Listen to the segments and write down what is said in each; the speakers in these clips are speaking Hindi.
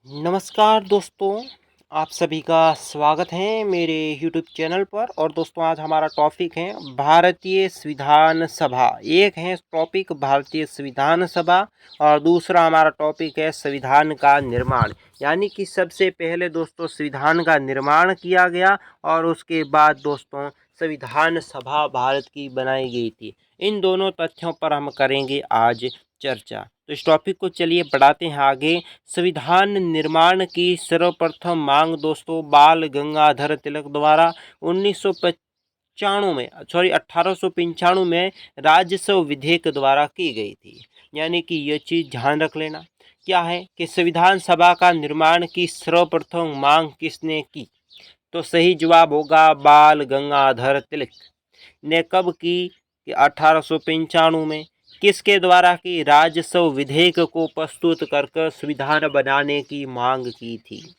नमस्कार दोस्तों, आप सभी का स्वागत है मेरे यूट्यूब चैनल पर। और दोस्तों आज हमारा टॉपिक है भारतीय संविधान सभा। एक है टॉपिक भारतीय संविधान सभा और दूसरा हमारा टॉपिक है संविधान का निर्माण। यानी कि सबसे पहले दोस्तों संविधान का निर्माण किया गया और उसके बाद दोस्तों संविधान सभा भारत की बनाई गई थी। इन दोनों तथ्यों पर हम करेंगे आज चर्चा। तो इस टॉपिक को चलिए बढ़ाते हैं आगे। संविधान निर्माण की सर्वप्रथम मांग दोस्तों बाल गंगाधर तिलक द्वारा 1895 में राजस्व विधेयक द्वारा की गई थी। यानी कि ये चीज़ ध्यान रख लेना क्या है कि संविधान सभा का निर्माण की सर्वप्रथम मांग किसने की। तो सही जवाब होगा बाल गंगाधर तिलक ने। कब की कि 1895 में। किसके द्वारा की? राजस्व विधेयक को प्रस्तुत कर संविधान बनाने की मांग की थी।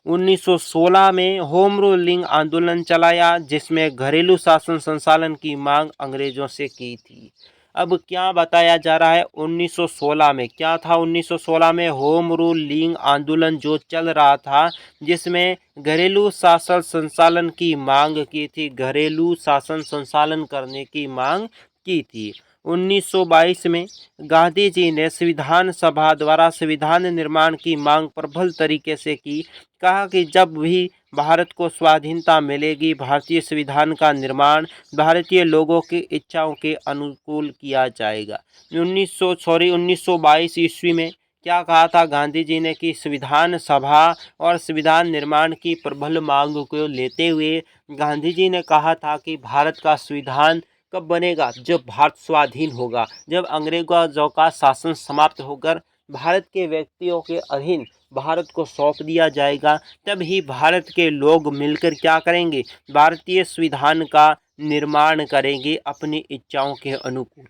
1916 में होम रूलिंग आंदोलन चलाया जिसमें घरेलू शासन संचालन की मांग अंग्रेजों से की थी। अब क्या बताया जा रहा है 1916 में क्या था? 1916 में होम रूलिंग आंदोलन जो चल रहा था जिसमें घरेलू शासन संचालन की मांग की थी। घरेलू शासन संचालन करने की मांग की थी। 1922 में गांधी जी ने संविधान सभा द्वारा संविधान निर्माण की मांग प्रबल तरीके से की। कहा कि जब भी भारत को स्वाधीनता मिलेगी भारतीय संविधान का निर्माण भारतीय लोगों की इच्छाओं के अनुकूल किया जाएगा। 1922 ईस्वी में क्या कहा था गांधी जी ने कि संविधान सभा और संविधान निर्माण की प्रबल मांग को लेते हुए गांधी जी ने कहा था कि भारत का संविधान कब बनेगा? जब भारत स्वाधीन होगा, जब अंग्रेजों का शासन समाप्त होकर भारत के व्यक्तियों के अधीन भारत को सौंप दिया जाएगा, तब ही भारत के लोग मिलकर क्या करेंगे? भारतीय संविधान का निर्माण करेंगे अपनी इच्छाओं के अनुकूल।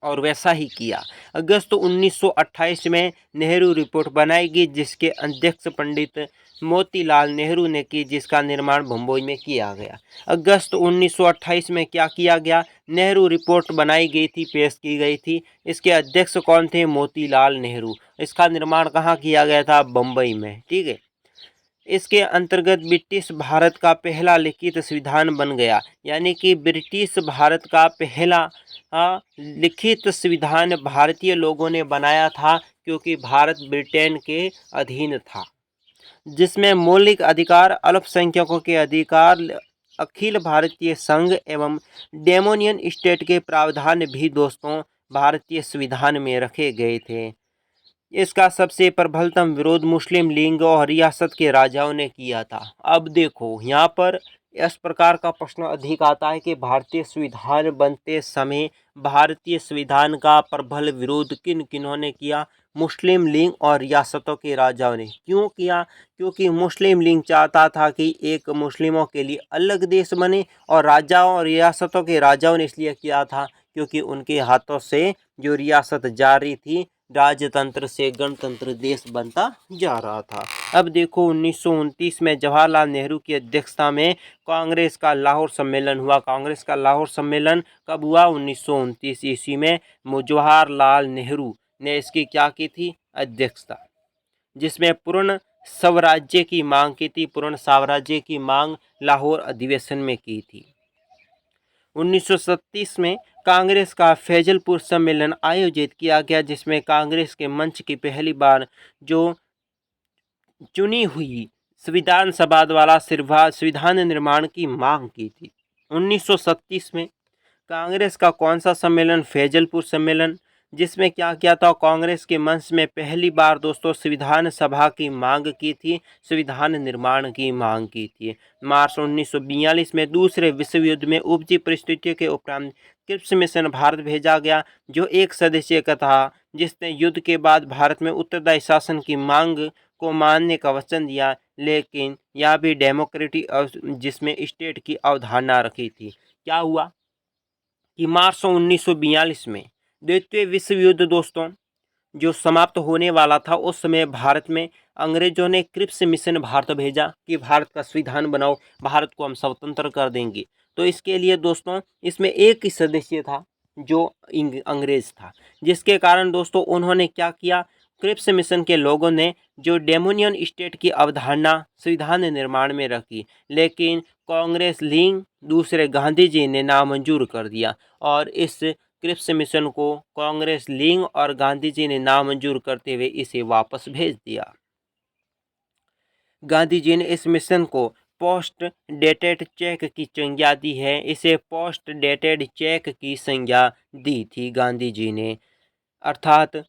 और वैसा ही किया। अगस्त 1928 में नेहरू रिपोर्ट बनाई गई जिसके अध्यक्ष पंडित मोतीलाल नेहरू ने की, जिसका निर्माण बम्बई में किया गया। अगस्त 1928 में क्या किया गया? नेहरू रिपोर्ट बनाई गई थी, पेश की गई थी। इसके अध्यक्ष कौन थे? मोतीलाल नेहरू। इसका निर्माण कहाँ किया गया था? बम्बई में। ठीक है। इसके अंतर्गत ब्रिटिश भारत का पहला लिखित संविधान बन गया। यानी कि ब्रिटिश भारत का पहला लिखित संविधान भारतीय लोगों ने बनाया था क्योंकि भारत ब्रिटेन के अधीन था, जिसमें मौलिक अधिकार, अल्पसंख्यकों के अधिकार, अखिल भारतीय संघ एवं डेमोनियन स्टेट के प्रावधान भी दोस्तों भारतीय संविधान में रखे गए थे। इसका सबसे प्रबलतम विरोध मुस्लिम लीग और रियासत के राजाओं ने किया था। अब देखो यहाँ पर इस प्रकार का प्रश्न अधिक आता है कि भारतीय संविधान बनते समय भारतीय संविधान का प्रबल विरोध किन्होंने किया? मुस्लिम लीग और रियासतों के राजाओं ने। क्यों किया? क्योंकि मुस्लिम लीग चाहता था कि एक मुस्लिमों के लिए अलग देश बने और राजाओं और रियासतों के राजाओं ने इसलिए किया था क्योंकि उनके हाथों से जो रियासत जारी थी राजतंत्र से गणतंत्र देश बनता जा रहा था। अब देखो 1929 में जवाहरलाल नेहरू की अध्यक्षता में कांग्रेस का लाहौर सम्मेलन हुआ। कांग्रेस का लाहौर सम्मेलन कब हुआ? 1929 ईस्वी में। जवाहरलाल नेहरू ने इसकी क्या की थी? अध्यक्षता, जिसमें पूर्ण स्वराज्य की मांग की थी। पूर्ण स्वराज्य की मांग लाहौर अधिवेशन में की थी। 1937 में कांग्रेस का फैजलपुर सम्मेलन आयोजित किया गया जिसमें कांग्रेस के मंच की पहली बार जो चुनी हुई संविधान सभा द्वारा संविधान निर्माण की मांग की थी। 1937 में कांग्रेस का कौन सा सम्मेलन? फैजलपुर सम्मेलन, जिसमें क्या किया था? कांग्रेस के मंच में पहली बार दोस्तों संविधान सभा की मांग की थी, संविधान निर्माण की मांग की थी। मार्च 1942 में दूसरे विश्व युद्ध में उपजी परिस्थितियों के उपरांत क्रिप्स मिशन भारत भेजा गया, जो एक सदस्यीय का था, जिसने युद्ध के बाद भारत में उत्तरदायी शासन की मांग को मानने का वचन दिया, लेकिन यह भी डेमोक्रेटिक जिसमें स्टेट की अवधारणा रखी थी। क्या हुआ कि मार्च 1942 में द्वितीय विश्व युद्ध दोस्तों जो समाप्त होने वाला था, उस समय भारत में अंग्रेजों ने क्रिप्स मिशन भारत भेजा कि भारत का संविधान बनाओ, भारत को हम स्वतंत्र कर देंगे। तो इसके लिए दोस्तों इसमें एक ही सदस्य था जो अंग्रेज था, जिसके कारण दोस्तों उन्होंने क्या किया? क्रिप्स मिशन के लोगों ने जो डोमिनियन स्टेट की अवधारणा संविधान निर्माण में रखी, लेकिन कांग्रेस लीग दूसरे गांधी जी ने नामंजूर कर दिया और इस क्रिप्स मिशन को कांग्रेस लीग और गांधी जी ने नामंजूर करते हुए इसे वापस भेज दिया। गांधी जी ने इस मिशन को पोस्ट डेटेड चेक की संज्ञा दी है। इसे पोस्ट डेटेड चेक की संज्ञा दी थी गांधी जी ने। अर्थात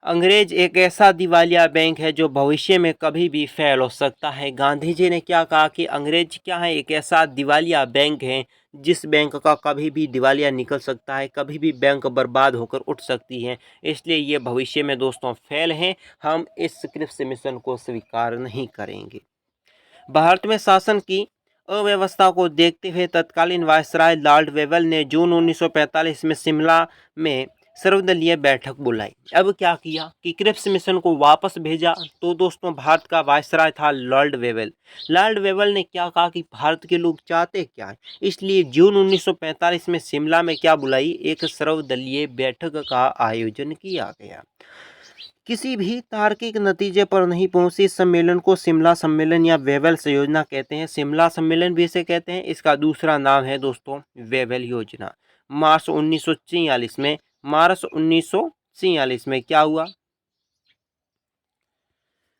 अंग्रेज एक ऐसा दिवालिया बैंक है जो भविष्य में कभी भी फेल हो सकता है। गांधी जी ने क्या कहा कि अंग्रेज क्या है, एक ऐसा दिवालिया बैंक है जिस बैंक का कभी भी दिवालिया निकल सकता है, कभी भी बैंक बर्बाद होकर उठ सकती है, इसलिए ये भविष्य में दोस्तों फेल है। हम इस क्रिप्स मिशन को स्वीकार नहीं करेंगे। भारत में शासन की अव्यवस्था को देखते हुए तत्कालीन वायसराय लॉर्ड वेवेल ने जून 1945 में शिमला में सर्वदलीय बैठक बुलाई। अब क्या किया कि क्रिप्स मिशन को वापस भेजा। तो दोस्तों भारत का वायसराय था लॉर्ड वेवेल। लॉर्ड वेवेल ने क्या कहा कि भारत के लोग चाहते क्या है, इसलिए जून 1945 में शिमला में क्या बुलाई, एक सर्वदलीय बैठक का आयोजन किया गया। किसी भी तार्किक नतीजे पर नहीं पहुंची सम्मेलन को शिमला सम्मेलन या वेवेल योजना कहते हैं। शिमला सम्मेलन भी इसे कहते हैं। इसका दूसरा नाम है दोस्तों वेवेल योजना। मार्च 1946 में क्या हुआ,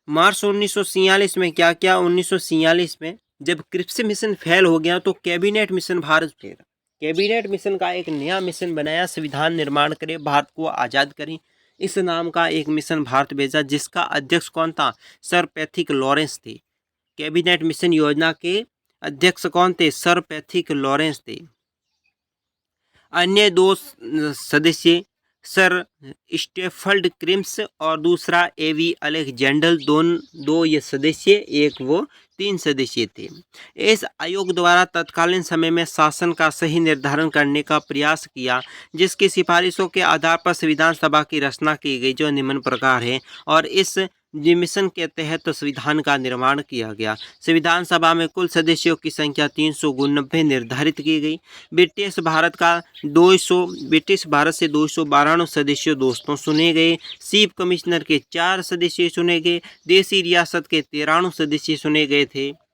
मार्च 1946 में क्या क्या 1946 में जब क्रिप्स मिशन फेल हो गया तो कैबिनेट मिशन भारत फेरा। कैबिनेट मिशन का एक नया मिशन बनाया, संविधान निर्माण करे, भारत को आज़ाद करें, इस नाम का एक मिशन भारत भेजा, जिसका अध्यक्ष कौन था, सर पैथिक लॉरेंस थे। कैबिनेट मिशन योजना के अध्यक्ष कौन थे, सर पैथिक लॉरेंस थे। अन्य दो सदस्य सर स्टेफर्ड क्रिम्स और दूसरा एवी अलेक्जेंडर, दो ये सदस्य, एक वो 3 सदस्य थे। इस आयोग द्वारा तत्कालीन समय में शासन का सही निर्धारण करने का प्रयास किया, जिसकी सिफारिशों के आधार पर संविधान सभा की रचना की गई, जो निम्न प्रकार है। और इस मिशन के तहत संविधान का निर्माण किया गया। संविधान सभा में कुल सदस्यों की संख्या 390 निर्धारित की गई। ब्रिटिश भारत से 292 सदस्य दोस्तों चुने गए। चीफ कमिश्नर के 4 सदस्य चुने गए। देशी रियासत के 93 सदस्य चुने गए थे।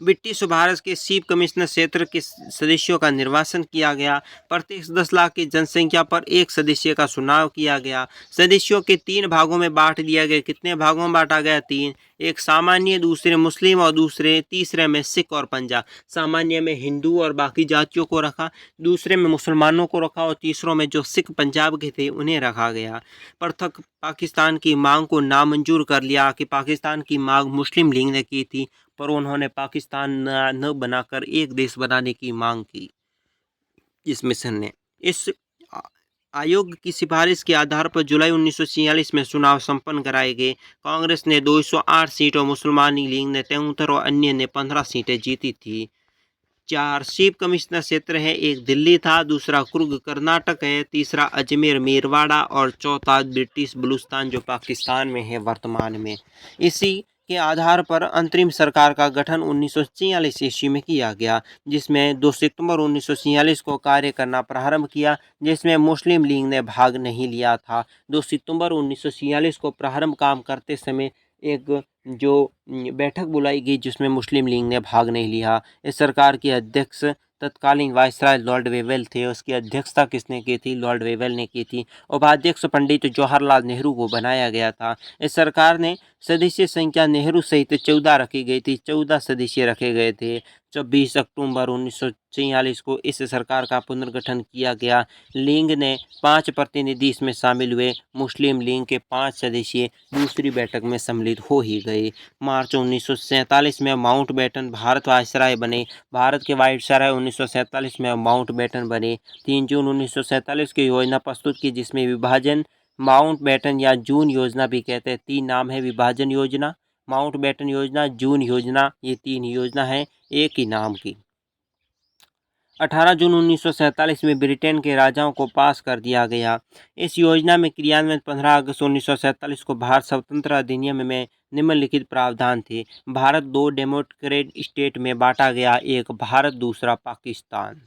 ब्रिटिश भारत के चीफ कमिश्नर क्षेत्र के सदस्यों का निर्वाचन किया गया। प्रत्येक 10 लाख की जनसंख्या पर एक सदस्य का चुनाव किया गया। सदस्यों के 3 भागों में बांट दिया गया। कितने भागों में बांटा गया, 3। एक सामान्य, दूसरे मुस्लिम और तीसरे में सिख और पंजाब। सामान्य में हिंदू और बाकी जातियों को रखा, दूसरे में मुसलमानों को रखा और तीसरों में जो सिख पंजाब के थे उन्हें रखा गया। पृथक पाकिस्तान की मांग को नामंजूर कर लिया कि पाकिस्तान की मांग मुस्लिम लीग ने की थी, पर उन्होंने पाकिस्तान न बनाकर एक देश बनाने की मांग की इस मिशन ने। इस आयोग की सिफारिश के आधार पर जुलाई 1946 में चुनाव संपन्न कराए गए। कांग्रेस ने 208 सीट और मुसलमान लीग ने 73 और अन्य ने 15 सीटें जीती थी। 4 चीफ कमिश्नर क्षेत्र है, एक दिल्ली था, दूसरा कुर्ग कर्नाटक है, तीसरा अजमेर मेरवाड़ा और चौथा ब्रिटिश बलूचिस्तान जो पाकिस्तान में है वर्तमान में। इसी के आधार पर अंतरिम सरकार का गठन 1946 ईस्वी में किया गया, जिसमें 2 सितंबर 1946 को कार्य करना प्रारंभ किया, जिसमें मुस्लिम लीग ने भाग नहीं लिया था। 2 सितंबर 1946 को प्रारंभ काम करते समय एक जो बैठक बुलाई गई जिसमें मुस्लिम लीग ने भाग नहीं लिया। इस सरकार के अध्यक्ष तत्कालीन वायसराय लॉर्ड वेवेल थे। उसकी अध्यक्षता किसने की थी, लॉर्ड वेवेल ने की थी। उपाध्यक्ष पंडित जवाहरलाल नेहरू को बनाया गया था। इस सरकार ने सदस्य संख्या नेहरू सहित 14 रखी गई थी, 14 सदस्य रखे गए थे। 26 अक्टूबर 1946 को इस सरकार का पुनर्गठन किया गया। लीग ने 5 प्रतिनिधि इसमें शामिल हुए। मुस्लिम लीग के 5 सदस्य दूसरी बैठक में सम्मिलित हो ही गए। मार्च 1947 में माउंटबेटन भारत वायसराय बने। भारत के वायसराय 1947 में माउंटबेटन बने। 3 जून 1947 की योजना प्रस्तुत की, जिसमें विभाजन, माउंटबेटन या जून योजना भी कहते हैं। 3 नाम है, विभाजन योजना, माउंटबेटन योजना, जून योजना, ये 3 योजना है एक ही नाम की। 18 जून 1947 में ब्रिटेन के राजाओं को पास कर दिया गया। इस योजना में क्रियान्वयन 15 अगस्त 1947 को भारत स्वतंत्र अधिनियम में निम्नलिखित प्रावधान थे। भारत 2 डेमोक्रेट स्टेट में बांटा गया, एक भारत दूसरा पाकिस्तान।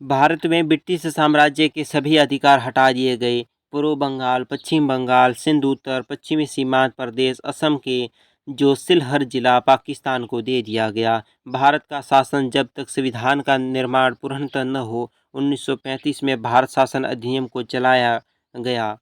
भारत में ब्रिटिश साम्राज्य के सभी अधिकार हटा दिए गए। पूर्व बंगाल, पश्चिम बंगाल, सिंध, उत्तर पश्चिमी सीमांत प्रदेश, असम के जो सिलहर जिला पाकिस्तान को दे दिया गया। भारत का शासन जब तक संविधान का निर्माण पूर्णतः न हो 1935 में भारत शासन अधिनियम को चलाया गया।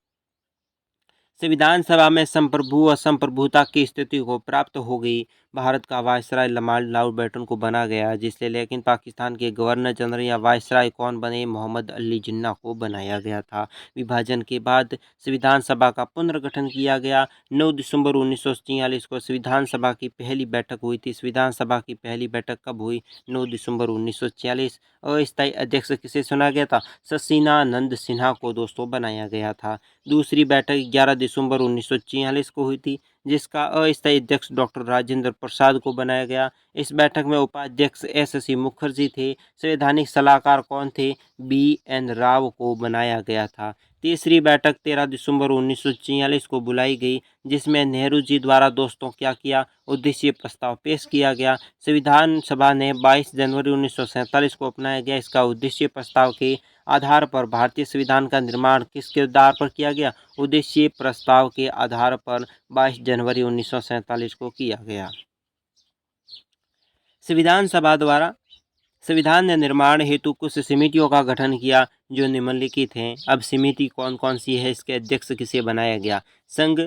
संविधान सभा में संप्रभु और संप्रभुता की स्थिति को प्राप्त हो गई। भारत का वायसराय लॉर्ड माउंटबेटन को बना गया, जिससे लेकिन पाकिस्तान के गवर्नर जनरल या वायसराय कौन बने, मोहम्मद अली जिन्ना को बनाया गया था। विभाजन के बाद संविधान सभा का पुनर्गठन किया गया। 9 दिसंबर 1946 को संविधान सभा की पहली बैठक हुई थी। संविधान सभा की पहली बैठक कब हुई? 9 दिसंबर 1946। अस्थायी अध्यक्ष किसे चुना गया था? शशिनानंद सिन्हा को दोस्तों बनाया गया था। दूसरी बैठक 11 दिसंबर 1946 को हुई थी, जिसका अस्थायी अध्यक्ष डॉक्टर राजेंद्र प्रसाद को बनाया गया। इस बैठक में उपाध्यक्ष एस.सी. मुखर्जी थे। संवैधानिक सलाहकार कौन थे? बी.एन. राव को बनाया गया था। तीसरी बैठक 13 दिसंबर 1946 को बुलाई गई, जिसमें नेहरू जी द्वारा दोस्तों क्या किया? उद्देश्य प्रस्ताव पेश किया गया। संविधान सभा ने 22 जनवरी 1947 को अपनाया गया। इसका उद्देश्य प्रस्ताव के आधार पर भारतीय संविधान का निर्माण किसके आधार पर किया गया? उद्देश्य प्रस्ताव के आधार पर 22 जनवरी 1947 को किया गया। संविधान सभा द्वारा संविधान ने निर्माण हेतु कुछ समितियों का गठन किया, जो निम्नलिखित हैं। अब समिति कौन कौन सी है, इसके अध्यक्ष किसे बनाया गया? संघ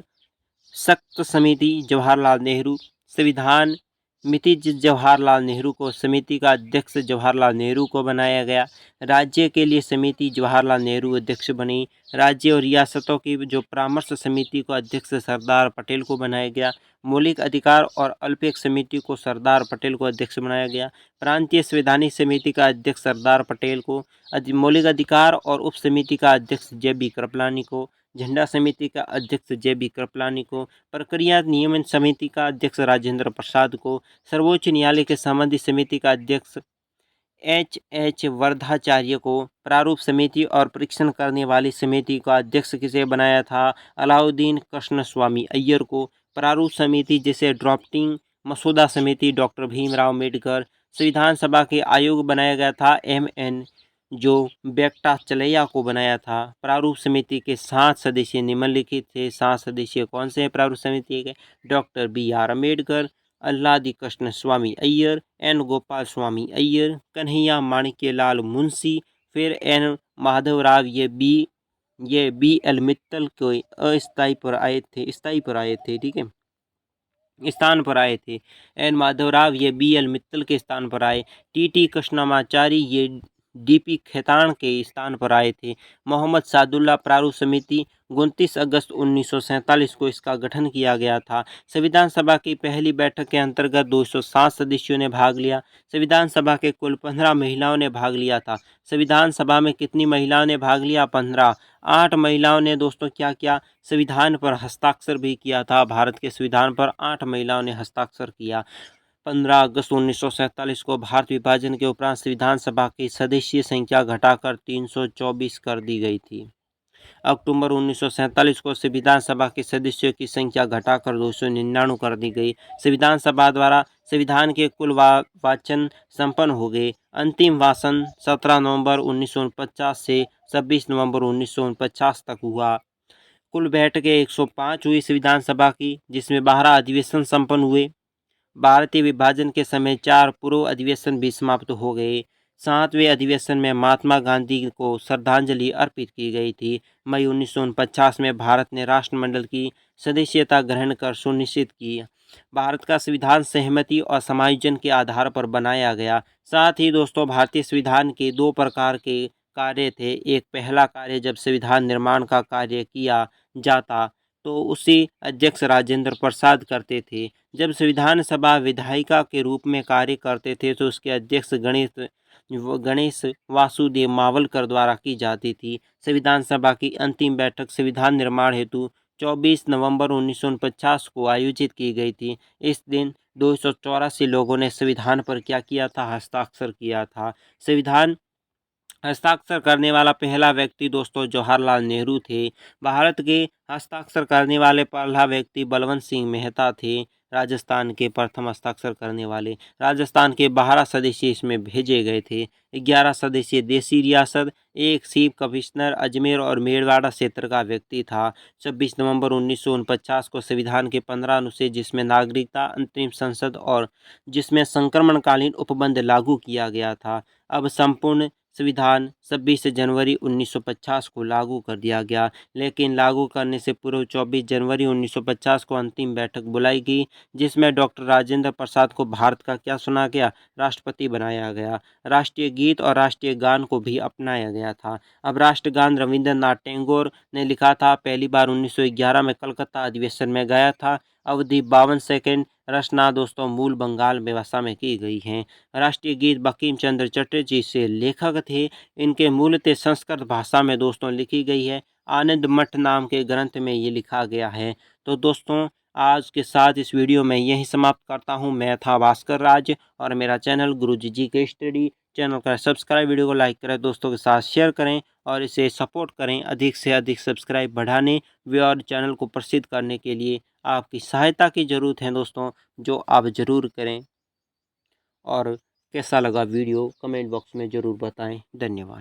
शक्त समिति जवाहरलाल नेहरू, संविधान मितिज जवाहरलाल नेहरू को समिति का अध्यक्ष जवाहरलाल नेहरू को बनाया गया। राज्य के लिए समिति जवाहरलाल नेहरू अध्यक्ष बनी। राज्य और रियासतों की जो परामर्श समिति को अध्यक्ष सरदार पटेल को बनाया गया। मौलिक अधिकार और अल्पसंख्यक समिति को सरदार पटेल को अध्यक्ष बनाया गया। प्रांतीय संवैधानिक समिति का अध्यक्ष सरदार पटेल को, मौलिक अधिकार और उप समिति का अध्यक्ष जे.बी. कृपलानी को, झंडा समिति का अध्यक्ष जे.बी. कृपलानी को, प्रक्रिया नियमन समिति का अध्यक्ष राजेंद्र प्रसाद को, सर्वोच्च न्यायालय के संबंधित समिति का अध्यक्ष एच वर्धाचार्य को, प्रारूप समिति और परीक्षण करने वाली समिति का अध्यक्ष किसे बनाया था? अलाउद्दीन कृष्णस्वामी अय्यर को। प्रारूप समिति जिसे ड्राफ्टिंग मसौदा समिति डॉक्टर भीमराव अम्बेडकर। संविधान सभा के आयोग बनाया गया था एम.एन. जो वेंकटाचलैया को बनाया था। प्रारूप समिति के 7 सदस्य निम्नलिखित थे। 7 सदस्य कौन से हैं प्रारूप समिति के? Doctor B R. Ambedkar, Alladi Krishnaswami Ayyar, N. Gopalaswami Ayyar, Kanhaiya Maneklal Munshi, फिर एन. माधवराव। ये बी.एल. मित्तल के अस्थायी पर आए थे, स्थायी पर आए थे, ठीक है, स्थान पर आए थे। एन. माधवराव ये बी.एल. मित्तल के स्थान पर आए। टी.टी. कृष्णमाचारी ये डी.पी. खेतान के स्थान पर आए थे। मोहम्मद सादुल्ला प्रारूप समिति 29 अगस्त 1947 को इसका गठन किया गया था। संविधान सभा की पहली बैठक के अंतर्गत 207 सदस्यों ने भाग लिया। संविधान सभा के कुल 15 महिलाओं ने भाग लिया था। संविधान सभा में कितनी महिलाओं ने भाग लिया? 15। 8 महिलाओं ने दोस्तों क्या किया? संविधान पर हस्ताक्षर भी किया था। भारत के संविधान पर 8 महिलाओं ने हस्ताक्षर किया। 15 अगस्त 1947 को भारत विभाजन के उपरांत संविधान सभा की सदस्य संख्या घटाकर 324 कर दी गई थी। अक्टूबर 1947 को संविधान सभा के सदस्यों की संख्या घटाकर 299 कर दी गई। संविधान सभा द्वारा संविधान के कुल वाचन संपन्न हो गए। अंतिम वाचन 17 नवंबर 1949 से 26 नवंबर 1949 तक हुआ। कुल बैठकें 105 हुई संविधान सभा की, जिसमें 12 अधिवेशन संपन्न हुए। भारतीय विभाजन के समय 4 पूर्व अधिवेशन भी समाप्त हो गए। 7वें अधिवेशन में महात्मा गांधी को श्रद्धांजलि अर्पित की गई थी। मई 1949 में भारत ने राष्ट्रमंडल की सदस्यता ग्रहण कर सुनिश्चित की। भारत का संविधान सहमति और समायोजन के आधार पर बनाया गया। साथ ही दोस्तों भारतीय संविधान के 2 प्रकार के कार्य थे। एक पहला कार्य जब संविधान निर्माण का कार्य किया जाता तो उसे अध्यक्ष राजेंद्र प्रसाद करते थे। जब संविधान सभा विधायिका के रूप में कार्य करते थे तो उसके अध्यक्ष गणेश वासुदेव मावलकर द्वारा की जाती थी। संविधान सभा की अंतिम बैठक संविधान निर्माण हेतु 24 नवंबर 1949 को आयोजित की गई थी। इस दिन 284 लोगों ने संविधान पर क्या किया था? हस्ताक्षर किया था। संविधान हस्ताक्षर करने वाला पहला व्यक्ति दोस्तों जवाहरलाल नेहरू थे। भारत के हस्ताक्षर करने वाले पहला व्यक्ति बलवंत सिंह मेहता थे। राजस्थान के प्रथम हस्ताक्षर करने वाले। राजस्थान के 12 सदस्य इसमें भेजे गए थे। 11 सदस्यीय देशी रियासत, एक चीफ कमिश्नर अजमेर और मेवाड़ा क्षेत्र का व्यक्ति था। 26 नवंबर 1949 को संविधान के 15 अनुच्छेद जिसमें नागरिकता, अंतरिम संसद और जिसमें संक्रमणकालीन उपबंध लागू किया गया था। अब संपूर्ण संविधान 26 जनवरी 1950 को लागू कर दिया गया, लेकिन लागू करने से पूर्व 24 जनवरी 1950 को अंतिम बैठक बुलाई गई, जिसमें डॉक्टर राजेंद्र प्रसाद को भारत का क्या चुना गया, राष्ट्रपति बनाया गया। राष्ट्रीय गीत और राष्ट्रीय गान को भी अपनाया गया था। अब राष्ट्रगान रविंद्रनाथ टैगोर ने लिखा था, पहली बार 1911 में कलकत्ता अधिवेशन में गया था। अवधि 52 सेकंड। रचना दोस्तों मूल बंगाल भाषा में की गई है। राष्ट्रीय गीत बंकिम चंद्र चटर्जी से लेखक थे। इनके मूलतः संस्कृत भाषा में दोस्तों लिखी गई है। आनंद मठ नाम के ग्रंथ में ये लिखा गया है। तो दोस्तों आज के साथ इस वीडियो में यही समाप्त करता हूँ। मैं था भास्कर राज और मेरा चैनल गुरुजी जी के स्टडी चैनल का सब्सक्राइब, वीडियो को लाइक करें, दोस्तों के साथ शेयर करें और इसे सपोर्ट करें। अधिक से अधिक सब्सक्राइब बढ़ाने व और चैनल को प्रसिद्ध करने के लिए आपकी सहायता की ज़रूरत है दोस्तों, जो आप ज़रूर करें। और कैसा लगा वीडियो कमेंट बॉक्स में ज़रूर बताएं। धन्यवाद।